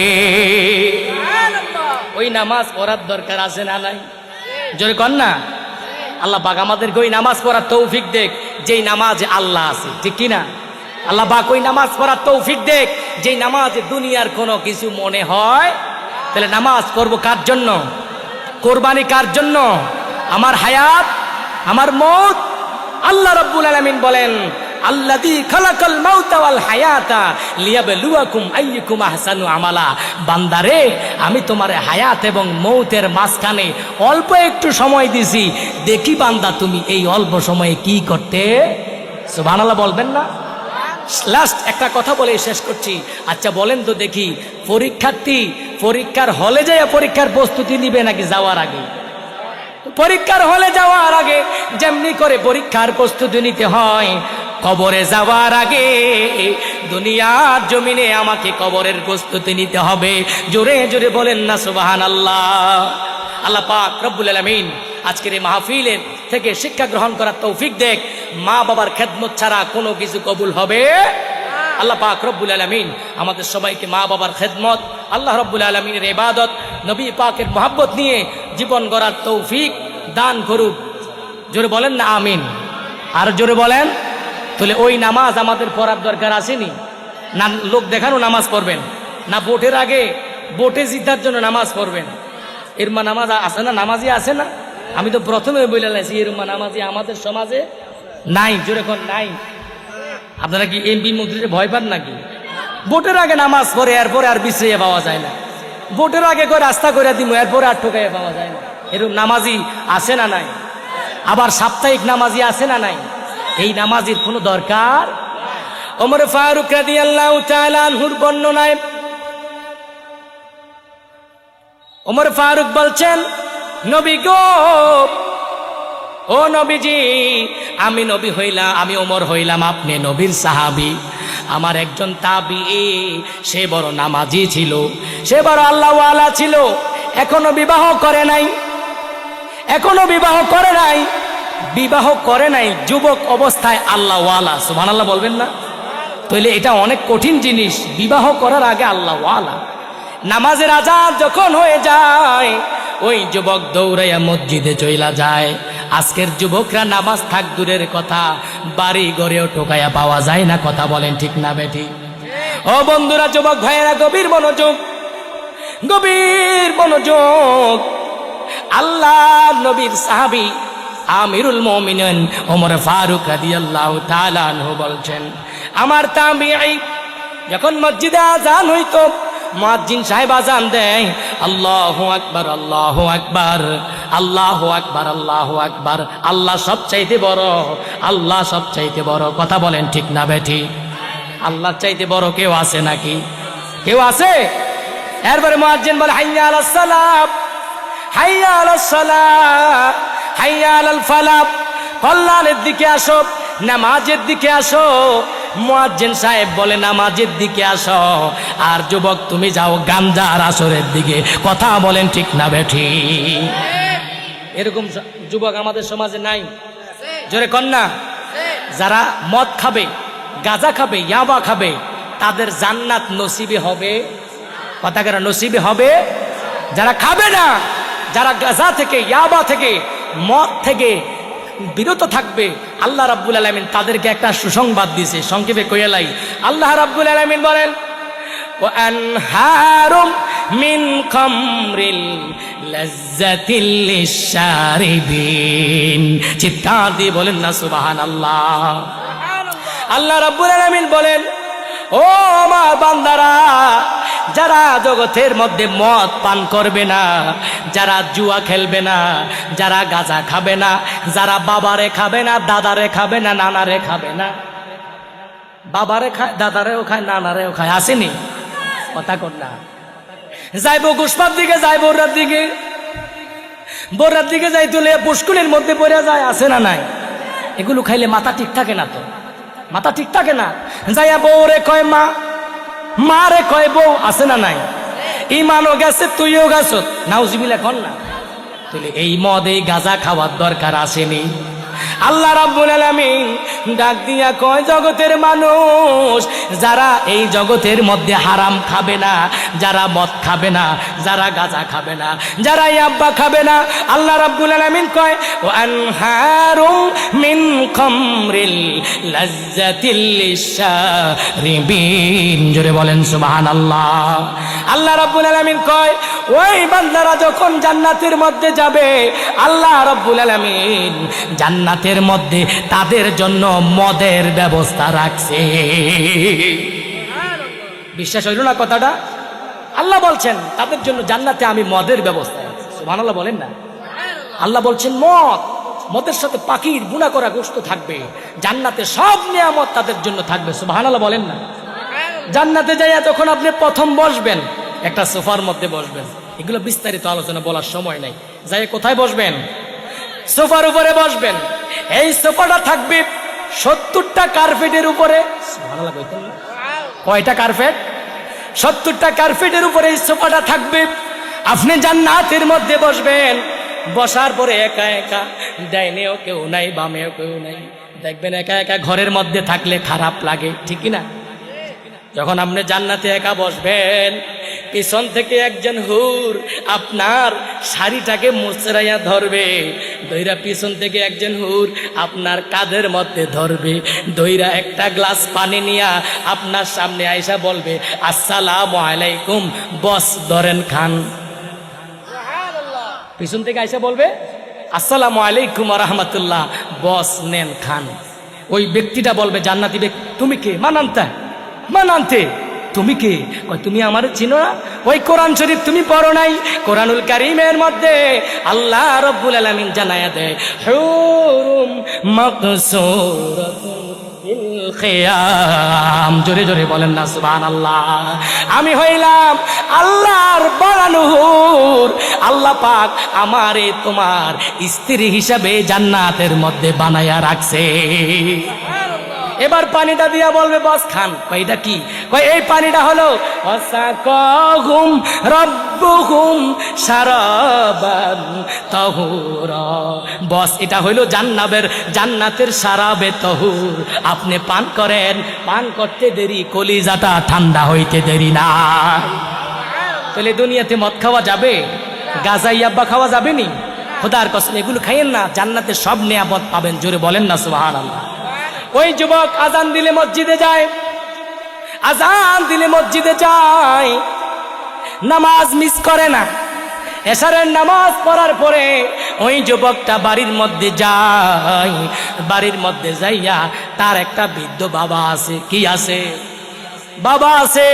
ওই নামাজ পড়ার দরকার আছে না নাই? জোরে কর না। আল্লাহ পাক আমাদেরকে ওই নামাজ পড়ার তৌফিক দেখ যেই নামাজে আল্লাহ আছে, ঠিক কিনা? আল্লাহ পাক ওই নামাজ পড়ার তৌফিক দেখ যেই নামাজে দুনিয়ার কোনো কিছু মনে হয়। তাহলে নামাজ পড়বো কার জন্য? কোরবানি কার জন্য? আমার হায়াত, আমার মৌত। আল্লাহ রাব্বুল আলামিন বলেন, আল্লাযী খালাকাল মাউতা ওয়াল হায়াতা লিয়াবলুয়াকুম আইয়ুকুম আহসানু আমালা। বান্দারে, আমি তোমার হায়াত এবং মৌতের মাঝখানে অল্প একটু সময় দিছি, দেখি বান্দা তুমি এই অল্প সময়ে কি করতে। সুবহানাল্লাহ বলবেন না? লাস্ট একটা কথা বলে শেষ করছি। আচ্ছা বলেন তো দেখি, পরীক্ষার্থী পরীক্ষার হলে যায় পরীক্ষার প্রস্তুতি নিবে নাকি যাওয়ার আগে? পরীক্ষার হলে যাওয়ার আগে যেমনি করে পরীক্ষার প্রস্তুতি নিতে হয়, কবরে যাওয়ার আগে দুনিয়ার জমিনে আমাকে কবরের প্রস্তুতি নিতে হবে। জোরে জোরে বলেন না সুবহানাল্লাহ। আল্লাহ পাক রব্বুল আলামিন আজকের এই মাহফিলের থেকে শিক্ষা গ্রহণ করার তৌফিক দেখ। মা বাবার খেদমত ছাড়া কোনো কিছু কবুল হবে। আল্লাহ পাক রব্বুল আলামিন আমাদের সবাইকে মা বাবার খেদমত, আল্লাহ রব্বুল আলামিনের ইবাদত, নবী পাকের মহব্বত নিয়ে জীবন গড়ার তৌফিক দান করুক। জোরে বলেন না আমিন। আর জোরে বলেন। তাহলে ওই নামাজ আমাদের পড়ার দরকার আসেনি না? লোক দেখানো নামাজ পড়বেন না? ভোটের আগে ভোটে জিতার জন্য নামাজ পড়বেন? এরমা নামাজ আছে না? নামাজি আছে না? আমি তো প্রথমে বলে লাইছি, এরমা নামাজি আমাদের সমাজে নাই। জোরে কোন নাই? আপনারা কি এমপি মন্ত্রীতে ভয় পান নাকি? ভোটের আগে নামাজ পড়ে এরপরে আর বিশ্রিয়ে পাওয়া যায় না। ভোটের আগে করে রাস্তা করে দিব, এরপরে আর ঠোকাইয়া পাওয়া যায় না। এরকম নামাজি আছে না নাই? আবার সাপ্তাহিক নামাজি আছে না নাই? এই নামাজের কোনো দরকার? ওমর ফারুক রাদিয়াল্লাহু তাআলা আনহুর বর্ণনায় ওমর ফারুক বলছেন, নবী গো, ও নবীজি, আমি নবী হইলাম, আমি ওমর হইলাম, আপনি নবীর সাহাবী। আমার একজন তাবিঈ, সে বড় নামাজি ছিল, সে বড় আল্লাহওয়ালা ছিল, এখনো বিবাহ করে নাই, এখনো বিবাহ করে নাই, বিবাহ করে নাই, যুবক অবস্থায় আল্লাহওয়ালা। সুবহানাল্লাহ বলবেন না? তাহলে এটা অনেক কঠিন জিনিস, বিবাহ করার আগে আল্লাহওয়ালা। নামাজের আজান যখন হয়ে যায়, ওই যুবক দৌড়াইয়া মসজিদে চইলা যায়। আজকের যুবকরা নামাজ থাক দূরের কথা, বাড়ি ঘরেও ঠোকাইয়া পাওয়া যায় না। কথা বলেন ঠিক না বেঠি? ও বন্ধুরা, যুবক ভাইয়েরা, গভীর মনোযোগ, গভীর মনোযোগ। আল্লাহ নবীর সাহাবী আমিরুল মুমিনিন ওমর ফারুক রাদিয়াল্লাহু তাআলা আনহু বলছেন, আমার তাবিঈ যখন মসজিদে আযান হইতো, মুয়াজ্জিন সাহেব আযান দেয়, আল্লাহু আকবার আল্লাহু আকবার আল্লাহু আকবার আল্লাহু আকবার, আল্লাহ সবচাইতে বড়, আল্লাহ সবচাইতে বড়। কথা বলেন ঠিক না বেঠি? আল্লাহর চাইতে বড় কেউ আছে নাকি? কেউ আছে? এরপরে মুয়াজ্জিন বলে, হাইয়া আলাস সালাত হাইয়া আলাস সালাত হাইয়া আলাল ফালাহ, কল্যাণের দিকে আসো, নামাজের দিকে আসো। মুয়াজ্জিন সাহেব বলে, নামাজের দিকে আসো, আর যুবক তুমি যাও গাঞ্জার আসরের দিকে। কথা বলেন ঠিক না বেঠি? এরকম যুবক আমাদের সমাজে নাই? জোরে কন্যা। যারা মদ খাবে, গাঁজা খাবে, ইয়াবা খাবে, তাদের জান্নাত নসিবে হবে? কথা কেন নসিবে হবে? যারা খাবে না, যারা গাঁজা থেকে, ইয়াবা থেকে, মদ থেকে বিরত থাকবে, আল্লাহ রাব্বুল আলামিন তাদেরকে একটা সুসংবাদ দিয়েছে। সংক্ষেপে কইলাই, আল্লাহ রাব্বুল আলামিন বলেন, ওয়া আনহারুম মিন খামরিল লাজ্জাতিল লিশারিবিন। চিৎকার দিয়ে বলেন না সুবহানাল্লাহ। আল্লাহ রাব্বুল আলামিন বলেন, ও আমার বান্দারা, যারা জগতের মধ্যে মদ পান করবে না, যারা জুয়া খেলবে না, যারা গাঁজা খাবে না, যারা বাবারে খাবে না, দাদারে খাবে না, নানারে খাবে না, বাবারে খায়, দাদারেও খায়, নানারেও খায়, আসেনি? কথা কর না। যাইবো গুসপার দিকে, যাইবো বোরার দিকে, বোরার দিকে যাই তুলে পুষ্কুলের মধ্যে পড়ে যায়, আসে না নাই? এগুলো খাইলে মাথা ঠিক থাকে না, তো মাথা ঠিক থাকে না। যাইয়া বউরে কয় মা, মারে কয় বউ, আছে না নাই? ইমানও গেছে, তুইও গেছ, নাউজুবিল্লাহ কর না। তাহলে এই মদ, এই গাঁজা খাওয়ার দরকার আসেনি? আল্লাহ রাব্বুল আলামিন ডাক দিয়া কয়, জগতের মানুষ যারা এই জগতের মধ্যে হারাম খাবে না, যারা মদ খাবে না, যারা গাঁজা খাবে না, যারা ইয়াব্বা খাবে না, আল্লাহ রাব্বুল আলামিন কয়, ওয়া আনহারুম মিন খামরিল লাজ্জাতিল লিশারিবিন। জোরে বলেন সুবহানাল্লাহ। আল্লাহ রাব্বুল আলামিন কয়, ওই বান্দারা যখন জান্নাতের মধ্যে যাবে, আল্লাহ রাব্বুল আলামিন জান্নাতের মধ্যে তাদের জন্য মদের ব্যবস্থা রাখছে। বিশ্বাস হইল না কথাটা? আল্লাহ বলছেন তাদের জন্য জান্নাতে আমি মদের ব্যবস্থা রাখছি। সুবহানাল্লাহ বলেন না? আল্লাহ বলছেন মদ, মদের সাথে পাখির বুনা করা গোশত থাকবে, জান্নাতে সব নিয়ামত তাদের জন্য থাকবে। সুবহানাল্লাহ বলেন না? জান্নাতে যাইয়া যখন আপনি প্রথম বসবেন, একটা সোফার মধ্যে বসবেন। এগুলো বিস্তারিত আলোচনা বলার সময় নাই। যাই কোথায় বসবেন? সোফার উপরে বসবেন। এই সোফাটা থাকবে 70টা কার্পেটের উপরে। কয়টা কার্পেট? 70টা কার্পেটের উপরে এই সোফাটা থাকবে। আপনি জান্নাতের মধ্যে বসবেন। বসার পরে একা একা, ডাইনেও কেউ নাই, বামেও কেউ নাই। দেখবেন একা একা ঘরের মধ্যে থাকলে খারাপ লাগে, ঠিক না? যখন আপনি জান্নাতে একা বসবেন, পিছন থেকে একজন হুর আপনার শাড়িটাকে মুচড়াইয়া ধরবে, দইরা পিছন থেকে একজন হুর আপনার কাঁধের মধ্যে ধরবে, দইরা একটা গ্লাস পানি নিয়া আপনার সামনে আইসা বলবে, আসসালামু আলাইকুম বস, ধরেন খান। পিছন থেকে আইসা বলবে, আসসালামু আলাইকুম ওয়া রাহমাতুল্লাহ, বস নেন খান। ওই ব্যক্তিটা বলবে, জান্নাতি ব্যক্তি, তুমি কে? মানান্তে তুমি কে? তুমি আমার চিনো না? ওই কোরআন শরীফ তুমি পড়ো নাই? কোরআনুল কারীমের মধ্যে আল্লাহ রাব্বুল আলামিন জানায়া দেয়, হুরুম মাকসুরাতুন ফিল খিয়াম। জোরে জোরে বলেন না সুবহানাল্লাহ। আমি হইলাম আল্লাহর বানানো হুর। আল্লাহ পাক আমারে তোমার স্ত্রী হিসাবে জান্নাতের মধ্যে বানায়া রাখছে। এবার পানিটা দিয়া বলবে, বস খান। এটা কি? এই পানিটা হলো ওয়াসাকাহুম রাব্বুহুম শারাবান তাহুরা। বস এটা হইলো জান্নাতের শারাবে তাহুর। আপনি পান করেন, পান করতে দেরি, কলিজাটা ঠান্ডা হইতে দেরি না। তাহলে দুনিয়াতে মদ খাওয়া যাবে, গাঁজা ইয়াব্বা খাওয়া যাবে নি? খোদার কসম এগুলো খাইয়েন না, জান্নাতে সব নিয়ামত পাবেন। জোরে বলেন না সুবহানাল্লাহ। ওই যুবক আজান দিলে মসজিদে যায়, আজান দিলে মসজিদে যায়, নামাজ মিস করে না। এশারের নামাজ পড়ার পরে ওই যুবকটা বাড়ির মধ্যে যায়। বাড়ির মধ্যে যাইয়া তার একটা বৃদ্ধ বাবা আছে। কি আছে? বাবা আছে।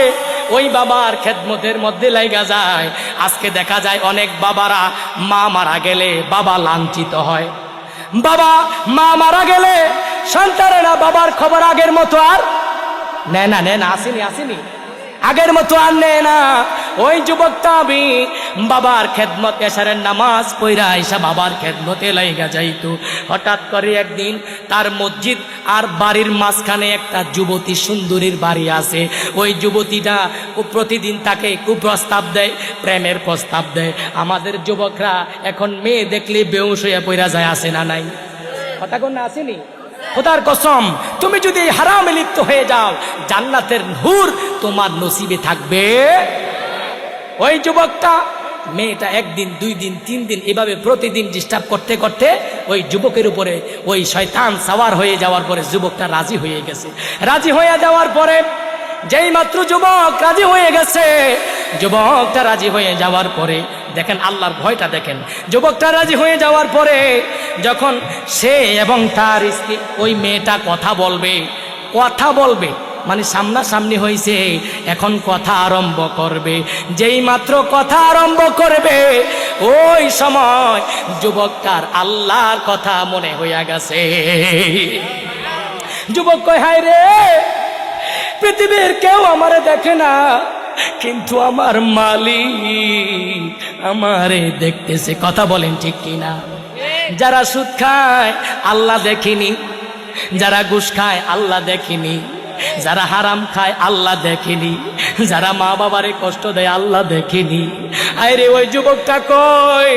ওই বাবার খেদমতের মধ্যে লাইগা যায়। আজকে দেখা যায় অনেক বাবারা মা মারা গেলে বাবা লাঞ্ছিত হয়। মা মারা গেলে সন্তানেরা বাবার খবর আগের মতো আর নেয় না, আসেনি আগের মতো আর নেয় না। ওই যুবকটা আমি বাবার খেদমত এশারের নামাজ পইরা আইসা বাবার খেদমতে লাইগা যাইতো। হঠাৎ করে একদিন তার মসজিদ আর বাড়ির মাঝখানে একটা যুবতী সুন্দরীর বাড়ি আছে। ওই যুবতীটা প্রতিদিন তাকে কুপ্রস্তাব দেয়, প্রেমের প্রস্তাব দেয়। আমাদের যুবকরা এখন মেয়ে দেখলে বেহুশ হইয়া পইরা যায়, আসে না নাই? কথা কোন না আসেনি? খোদার কসম, তুমি যদি হারামে লিপ্ত হয়ে যাও জান্নাতের নূর তোমার নসিবে থাকবে। ওই যুবকটা মেয়েটা একদিন, 2 দিন, 3 দিন এভাবে প্রতিদিন ডিস্টার্ব করতে করতে ওই যুবকের উপরে ওই শয়তান সাওয়ার হয়ে যাওয়ার পরে যুবকটা রাজি হয়ে গেছে। রাজি হয়ে যাওয়ার পরে যেই মাত্র যুবক রাজি হয়ে গেছে, যুবকটা রাজি হয়ে যাওয়ার পরে দেখেন আল্লাহর ভয়টা দেখেন। যুবকটা রাজি হয়ে যাওয়ার পরে যখন সে এবং তার স্ত্রী, ওই মেয়েটা কথা বলবে মানে সামনাসামনি হয়েছে, এখন কথা আরম্ভ করবে। যেই মাত্র কথা আরম্ভ করবে ওই সময় যুবকটার আল্লাহর কথা মনে হইয়া গেছে। যুবক কয়, হায় রে, পৃথিবীর কেউ আমারে দেখে না, কিন্তু আমার মালিক আমারে দেখতেছে। কথা বলেন ঠিক কিনা? যারা সুদ খায় আল্লাহ দেখিনি, যারা ঘুষ খায় আল্লাহ দেখিনি, যারা হারাম খায় আল্লাহ দেখেনি, যারা মা বাবারে কষ্ট দেয় আল্লাহ দেখেনি। আরে ওই যুবকটা কয়,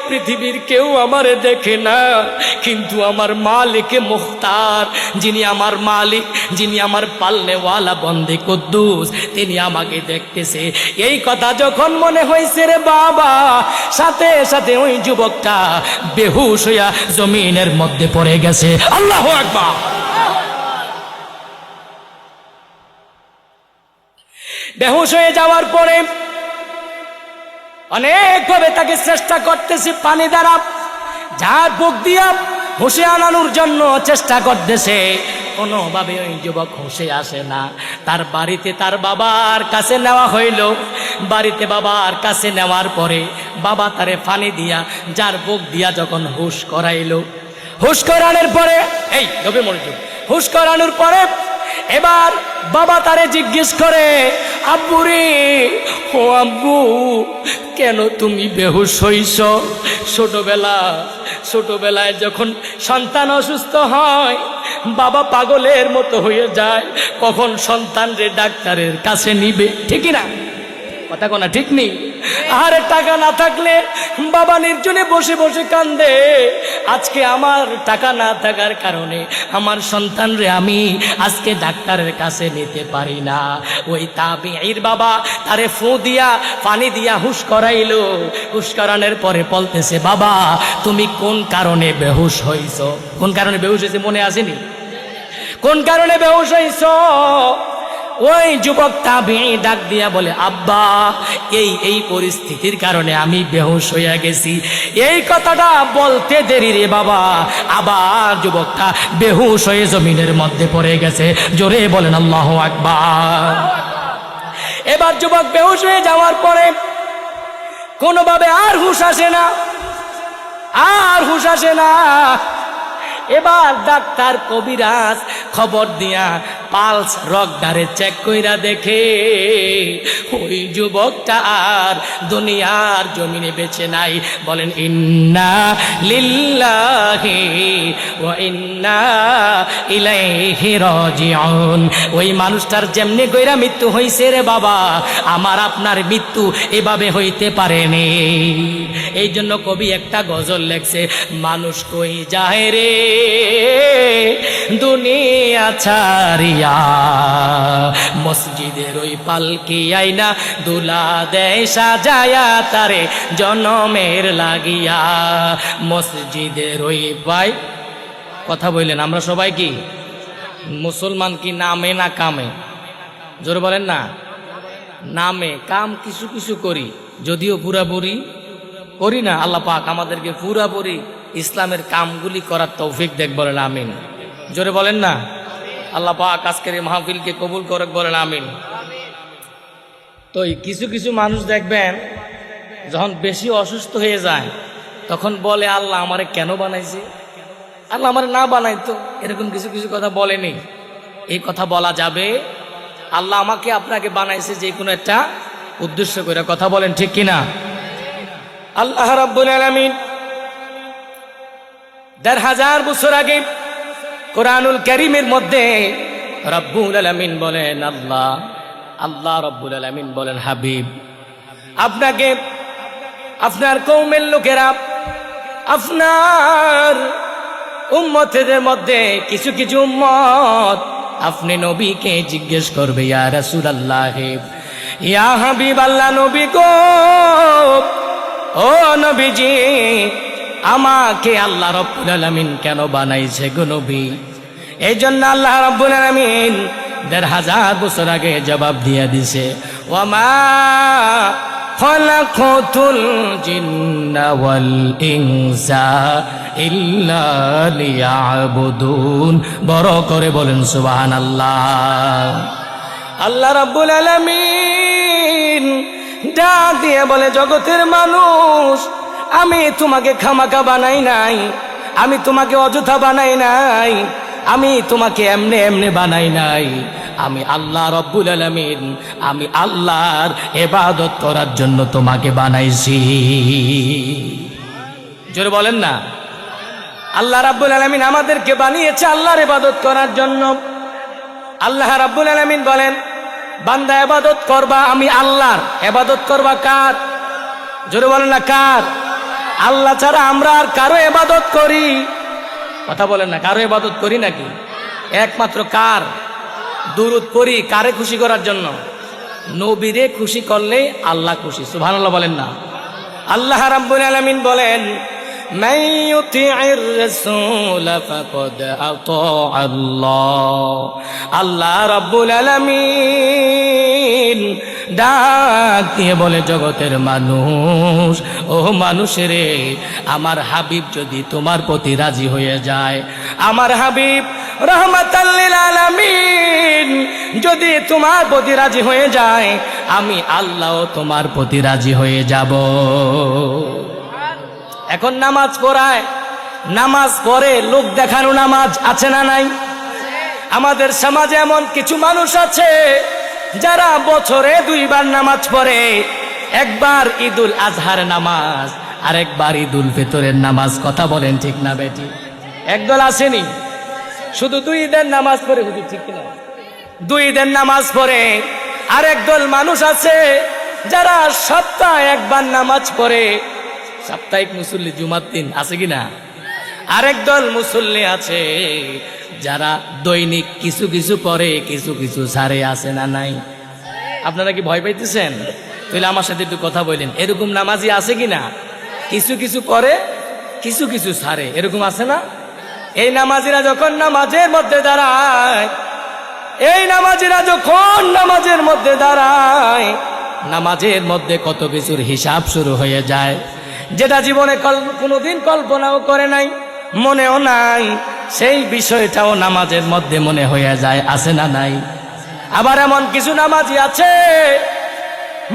পৃথিবীর কেউ আমারে দেখে না, কিন্তু আমার মালিকে মুখতার, যিনি আমার মালিক, যিনি আমার পালনেওয়ালা বন্দে কুদ্দুস, তিনি আমাকে দেখতেছে। এই কথা যখন মনে হয়েছে রে বাবা, সাথে সাথে ওই যুবকটা বেহুশ হইয়া জমিনের মধ্যে পড়ে গেছে। আল্লাহু আকবার। বেহুশ হয়ে যাওয়ার পরে অনেকভাবে তাকে চেষ্টা করতেছে, পানি দ্বারা ঝাড় বুক দিয়া হুঁশে আনানোর জন্য চেষ্টা করতেছে। কোনোভাবে ওই যুবক হুঁশে আসে না। তার বাড়িতে তার বাবার কাছে নেওয়া হইল। বাড়িতে বাবার কাছে নেওয়ার পরে বাবা তারে পানি দিয়া যার বুক দিয়া যখন হুঁশ করাইলো, হুঁশ করানোর পরে এই নবী মনোযোগ, হুঁশ করানোর পরে এবার বাবা তারে জিজ্ঞেস করে, আব্বু রে, ও আব্বু, কেন তুমি বেহুশ হইছ? ছোটবেলায় যখন সন্তান অসুস্থ হয় বাবা পাগলের মতো হয়ে যায়, কখন সন্তান রে ডাক্তারের কাছে নিবে, ঠিকই না? কথা কোনা ঠিক নেই? আর টাকা না থাকলে বাবা নির্জনে বসে বসে কান্দে। আজকে আমার টাকা না থাকার কারণে আমার সন্তান রে আমি আজকে ডাক্তারের কাছে নিতে পারি না। ওই তাবিঈর বাবা তারে ফু দিয়া পানি দিয়া হুঁশ করাইলো। হুঁশ করানোর পরে বলতেছে, বাবা তুমি কোন কারণে বেহুশ হইছ? কোন কারণে বেহুশ হয়েছে মনে আসেনি? কোন কারণে বেহুশ হইছ? ওই যুবক তাবিঈ ডাক দিয়া বলে, আব্বা এই পরিস্থিতির কারণে আমি বেহুশ হইয়া গেছি। এই কথাটা বলতে দেরি রে বাবা, আবার যুবকটা বেহুশ হয়ে জমিনের মধ্যে পড়ে গেছে। জোরে বলেন আল্লাহু আকবার। এবার যুবক বেহুশ হয়ে যাওয়ার পরে কোনোভাবে আর হুঁশ আসে না। এবার ডাক্তার কবিরাজ খবর দিয়া পালস রগদারে চেক কইরা দেখে ওই যুবকটা আর দুনিয়ার জমিনে বেঁচে নাই। বলেন ইন্না লিল্লাহি ওয়া ইন্না ইলাইহি রাজিউন। ওই মানুষটার যেমনি কইরা মৃত্যু হইছে রে বাবা, আমার আপনার মৃত্যু এভাবে হইতে পারেনি। এই জন্য কবি একটা গজল লেখছে, মানুষ কই যায় রে দুনিয়া ছাড়িয়া, মসজিদের ওই পালকি আইনা দুলা দেয় সাজায়া তারে জনমের লাগিয়া। মসজিদের ওই ভাই কথা বললেন, আমরা সবাই কি মুসলমান? কি নামে না কামে? জোরে বলেন না। নামে, কাম কিছু কিছু করি, যদিও পুরাপুরি করি না, আল্লাহ পাক আমাদেরকে পুরাপুরি ইসলামের কামগুলি করার তৌফিক দেখ, বলেন আমিন। জোরে বলেন না। আল্লাহ পাক আজকের এই মাহফিলকে কবুল করে, বলেন আমিন। তো কিছু কিছু মানুষ দেখবেন যখন বেশি অসুস্থ হয়ে যায় তখন বলে আল্লাহ আমারে কেন বানাইছে, আল্লাহ আমারে না বানাইতো, এরকম কিছু কিছু কথা বলেনি। এই কথা বলা যাবে? আল্লাহ আমাকে আপনাকে বানাইছে যে কোনো একটা উদ্দেশ্য করে, কথা বলেন ঠিক কিনা? আল্লাহ রাব্বুল আলামিন ১৫০০ বছর আগে কোরআনুল কারীমের মধ্যে রাব্বুল আলামিন বলেন, আল্লাহ রাব্বুল আলামিন বলেন, হাবিব আপনাকে আপনার কওমের লোকেরা, আপনার উম্মতের মধ্যে কিছু কিছু উম্মত আপনি নবীকে জিজ্ঞেস করবে, ইয়া রাসূলুল্লাহ, ইয়া হাবিব আল্লাহ, নবী গো, ও নবীজি, আমাকে আল্লাহ রাব্বুল আলামিন কেন বানাইছে গো নবী? এই জন্য আল্লাহ রাব্বুল আলামিন ১৫০০ বছর আগে জবাব দিয়ে দিছে, ওয়ামা খালাকাতুল জিন্না ওয়াল ইনসা ইল্লা লিয়াবুদুন। বড় করে বলেন সুবহানাল্লাহ। আল্লাহ রাব্বুল আলামিন ডাক দিয়ে বলে, জগতের মানুষ, আমি তোমাকে খামাখা বানাই নাই, আমি তোমাকে অযথা বানাই নাই, আমি তোমাকে এমনে এমনে বানাই নাই, আমি আল্লাহ রাব্বুল আলামিন, আমি আল্লাহর ইবাদত করার জন্য তোমাকে বানাইছি। জোরে বলেন না। আল্লাহ রাব্বুল আলামিন আমাদেরকে বানিয়েছে আল্লাহর ইবাদত করার জন্য। আল্লাহ রাব্বুল আলামিন বলেন, বান্দা ইবাদত করবা আমি আল্লাহর, ইবাদত করবা কার? জোরে বলেন না, কার? আল্লাহ ছাড়া আমরা আর কারো ইবাদত করি? কথা বলেন না, কারো ইবাদত করি নাকি? একমাত্র কার? দুরূদ পড়ি কারে খুশি করার জন্য? নবীরে খুশি করলে আল্লাহ খুশি। সুবহানাল্লাহ বলেন না। আল্লাহ রাব্বুল আলামিন বলেন, মান ইউতি'ইর রাসূল ফাকাদ আতাআল্লাহ। আল্লাহ রাব্বুল আলামিন ডাক দিয়ে বলে, জগতের মানুষ, ও মানুষেরে, আমার হাবিব যদি তোমার প্রতি রাজি হয়ে যায়, আমার হাবিব রহমাতাল লিল আলামিন যদি তোমার প্রতি রাজি হয়ে যায়, আমি আল্লাহ তোমার প্রতি রাজি হয়ে যাব। এখন নামাজ পড়ায়, নামাজ পড়ে লোক দেখানো নামাজ আছে না নাই? আমাদের সমাজে এমন কিছু মানুষ আছে যারা বছরে 2 বার নামাজ পড়ে, একবার ঈদুল আজহার নামাজ আর একবার ঈদুল ফিতরের নামাজ। কথা বলেন ঠিক না বেটি? একদল আসেনি শুধু 2 ঈদের নামাজ পড়ে, হুজুর ঠিক না? 2 ঈদের নামাজ পড়ে। আর একদল মানুষ আছে যারা সপ্তাহে একবার নামাজ পড়ে, সাপ্তাহিক মুসল্লি, জুমার দিন, আছে কিনা? আরেক দল মুসল্লি আছে যারা দৈনিক কিছু কিছু পড়ে, কিছু কিছু ছাড়ে, আছে না নাই? আপনারা কি ভয় পাইতেছেন? তাহলে আমার সাথে একটু কথা বলেন, এরকম নামাজি আছে কিনা? কিছু কিছু করে, কিছু কিছু ছাড়ে, এরকম আছে না? এই নামাজিরা যখন নামাজের মধ্যে দাঁড়ায়, এই নামাজিরা যখন নামাজের মধ্যে দাঁড়ায়, নামাজের মধ্যে কত কিছুর হিসাব শুরু হয়ে যায়, যেটা জীবনে কোনোদিন কল্পনাও করে নাই, মনেও নাই, সেই বিষয়টাও নামাজের মধ্যে মনে হয়ে যায়, আছে না নাই? আবার এমন কিছু নামাজি আছে,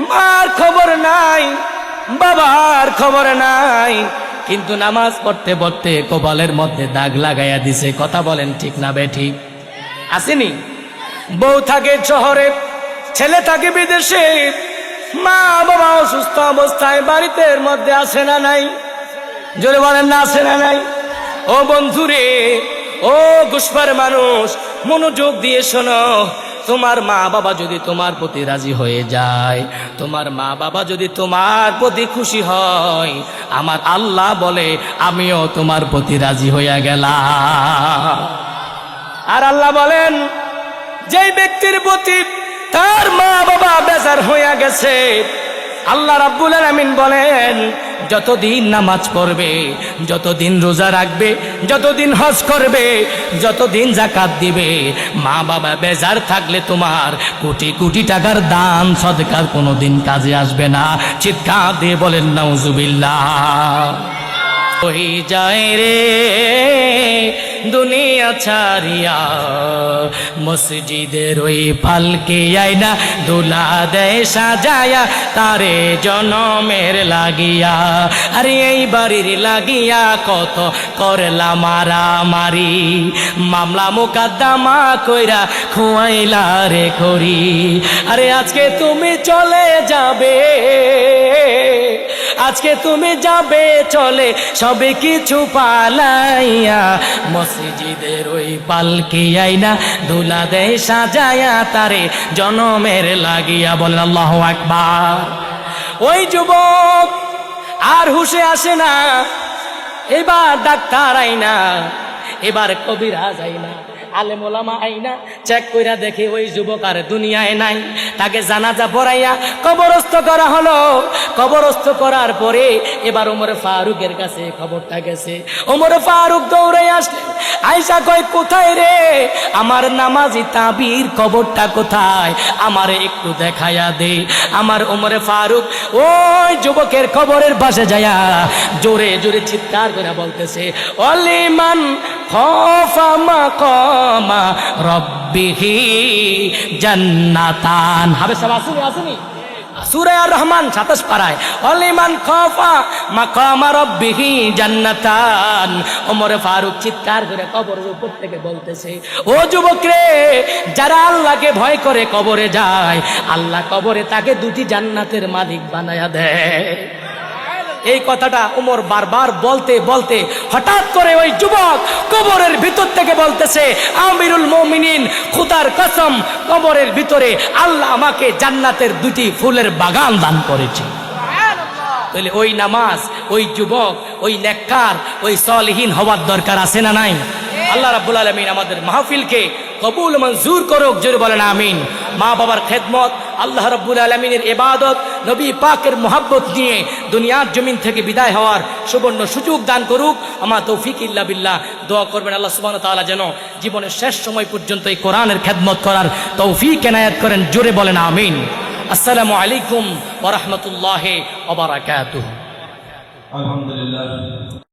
মার খবর নাই, বাবার খবর নাই, কিন্তু নামাজ পড়তে পড়তে কপালের মধ্যে দাগ লাগাইয়া দিছে। কথা বলেন ঠিক না বেঠিক? আসেনি? বউ থাকে শহরে, ছেলে থাকে বিদেশে, মা বাবা অসুস্থ অবস্থায় বাড়িতে মধ্যে আসে না নাই? জোরে বলেন না, আসে না নাই? ও বন্ধুরে, ও গুসপার মানুষ, মনোযোগ দিয়ে শোনো, তোমার মা বাবা যদি তোমার প্রতি রাজি হয়ে যায়, তোমার মা বাবা যদি তোমার প্রতি খুশি হয়, আমার আল্লাহ বলে আমিও তোমার প্রতি রাজি হইয়া গেলাম। আর আল্লাহ বলেন, যেই ব্যক্তির প্রতি তার মা বাবা বেজার হইয়া গেছে, আল্লাহ রাব্বুল আলামিন বলেন, যতদিন নামাজ পড়বে, যতদিন রোজা রাখবে, যতদিন হজ করবে, যতদিন যাকাত দিবে, মা বাবা বেজার থাকলে তোমার কোটি কোটি টাকার দান সদকার কোনোদিন কাজে আসবে না। চিৎকার দিয়ে বলেন নাউজুবিল্লাহ। ওই যায় রে দুনিয়া ছাড়িয়া, মসজিদের ওই পালকে আইনা দুলা দেয় সাজায়া, তারে জনমের লাগিয়া, আরে এই বাড়ির লাগিয়া কত করলা মারামারি, মামলা মোকদ্দমা কইরা খুয়াইলা রে করি। আরে আজকে তুমি চলে যাবে, আজকে তুমি যাবে চলে সবে কিছু পালাইয়া, মসজিদের ওই পালকি আইনা দুলা দেয় সাজায়া, তারে জনমের লাগিয়া। বলেন আল্লাহু আকবার। ওই যুবক আর হুশে আসে না, এবার ডাক্তার আইনা, এবার কবিরাজ আইনা, আলেম ওলামা আইনা চেক কইরা দেখে ওই যুবক আর দুনিয়ায় নাই। তাকে জানাজা পড়াইয়া কবরস্থ করা হলো। কবরস্থ করার পরে এবার ওমর ফারুকের কাছে খবরটা গেছে। ওমর ফারুক দৌড়ে আসলেন, আয়েশা কয় কোথায় রে আমার নামাজি তাবির কবরটা কোথায়, আমারে একটু দেখাইয়া দে। আমার ওমর ফারুক ওই যুবকের কবরের পাশে যায়া জোরে জোরে চিৎকার করে বলতেছে, অলিমান খাফা মাকামা রাব্বিহি জান্নাতান। হবে সব আসেনি আসেনি সূরা আর রহমান 27 পারায়, অলিমান খাফা মাকামা রাব্বিহি জান্নাতান। ওমর ফারুক চিৎকার করে কবরের উপর থেকে বলতেছে, ও যুবক রে, যারা আল্লাহকে ভয় করে কবরে যায়, আল্লাহ কবরে তাকে দুটি জান্নাতের মালিক বানায়া দেয়। এই কথাটা ওমর বারবার বলতে বলতে হঠাৎ করে ওই যুবক কবরের ভিতর থেকে বলতেছে, আমিরুল মুমিনিন, খোদার কসম, কবরের ভিতরে আল্লাহ আমাকে জান্নাতের দুটি ফুলের বাগান দান করেছে। তাহলে ওই নামাজ, ওই যুবক, ওই নেককার, ওই সলিহীন হওয়ার দরকার আছে না নাই? আল্লাহ রাব্বুল আলামিন আমাদের মাহফিলকে কবুল মঞ্জুর করুক, জোরে বলেন আমিন। মা বাবার খেদমত, আল্লাহ রাব্বুল আলামিনের ইবাদত, নবী পাকের মোহাব্বত নিয়ে দুনিয়ার জমিন থেকে বিদায় হওয়ার সুবর্ণ সুযোগ দান করুক। আমার তৌফিক ইল্লা বিল্লাহ। দোয়া করবেন আল্লাহ সুবহানাহু ওয়া তাআলা যেন জীবনের শেষ সময় পর্যন্ত এই কোরআনের খেদমত করার তৌফিক এনায়েত করেন, জোরে বলেন আমিন। আসসালামু আলাইকুম ওয়া রাহমাতুল্লাহি ওয়া বারাকাতুহু। আলহামদুলিল্লাহ।